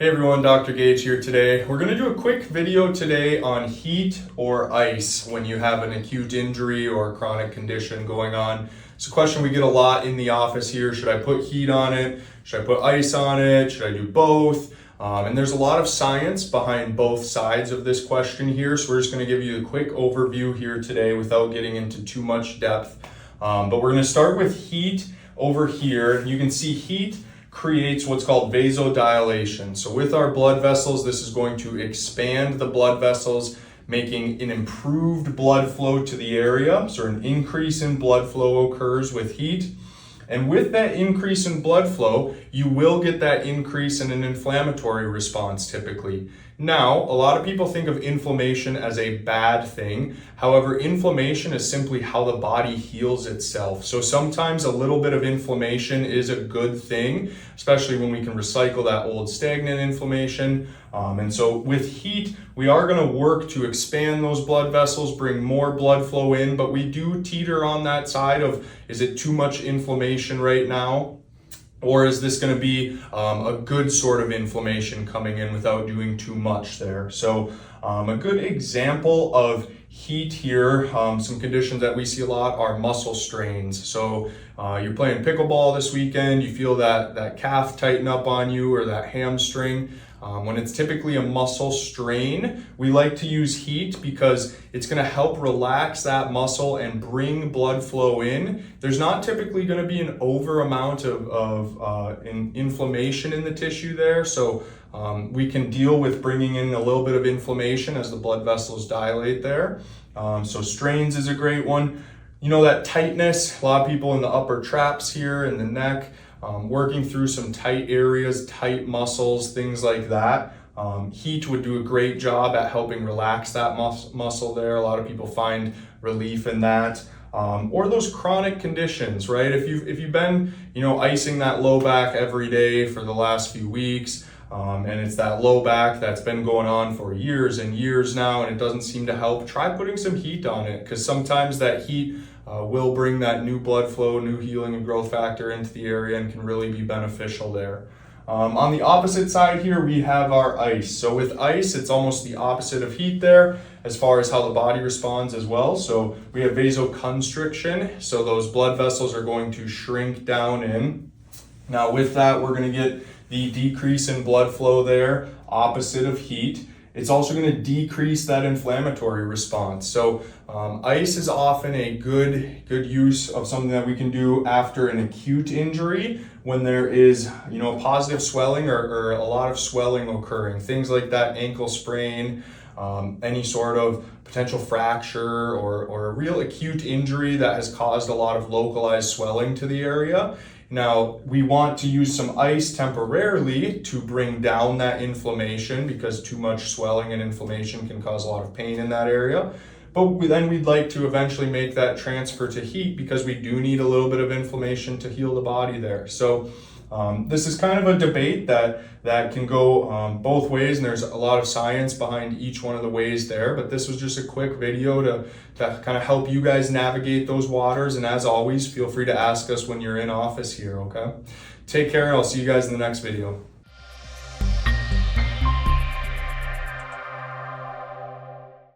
Hey everyone, Dr. Gage here today. We're going to do a quick video today on heat or ice when you have an acute injury or a chronic condition going on. It's a question we get a lot in the office here. Should I put heat on it? Should I put ice on it? Should I do both? And there's a lot of science behind both sides of this question here. So we're just going to give you a quick overview here today without getting into too much depth. But we're going to start with heat over here. You can see heat creates what's called vasodilation. So with our blood vessels, this is going to expand the blood vessels, making an improved blood flow to the area. So an increase in blood flow occurs with heat. And with that increase in blood flow, you will get that increase in an inflammatory response typically. Now, a lot of people think of inflammation as a bad thing. However, inflammation is simply how the body heals itself. So sometimes a little bit of inflammation is a good thing, especially when we can recycle that old stagnant inflammation. And so with heat, we are going to work to expand those blood vessels, bring more blood flow in, but we do teeter on that side of, is it too much inflammation right now? Or is this going to be a good sort of inflammation coming in without doing too much there? So a good example of heat here, some conditions that we see a lot are muscle strains. So you're playing pickleball this weekend, you feel that calf tighten up on you or that hamstring. When it's typically a muscle strain, we like to use heat because it's going to help relax that muscle and bring blood flow in. There's not typically going to be an over amount of inflammation in the tissue there. So we can deal with bringing in a little bit of inflammation as the blood vessels dilate there. So strains is a great one. You know, that tightness, a lot of people in the upper traps here in the neck, working through some tight areas, tight muscles, things like that. Heat would do a great job at helping relax that muscle there. A lot of people find relief in that. Or those chronic conditions, right? If you've been, icing that low back every day for the last few weeks, and it's that low back that's been going on for years and years now, and it doesn't seem to help, try putting some heat on it, because sometimes that heat will bring that new blood flow, new healing and growth factor into the area and can really be beneficial there. On the opposite side here, we have our ice. So with ice, it's almost the opposite of heat there as far as how the body responds as well. So we have vasoconstriction. So those blood vessels are going to shrink down in. Now with that, we're going to get the decrease in blood flow there, opposite of heat. It's also going to decrease that inflammatory response. So ice is often a good use of something that we can do after an acute injury when there is, positive swelling or a lot of swelling occurring. Things like that ankle sprain, any sort of potential fracture or a real acute injury that has caused a lot of localized swelling to the area. Now, we want to use some ice temporarily to bring down that inflammation because too much swelling and inflammation can cause a lot of pain in that area. But then we'd like to eventually make that transfer to heat because we do need a little bit of inflammation to heal the body there. So this is kind of a debate that can go both ways, and there's a lot of science behind each one of the ways there, but this was just a quick video to kind of help you guys navigate those waters. And as always, feel free to ask us when you're in office here, okay? Take care, and I'll see you guys in the next video.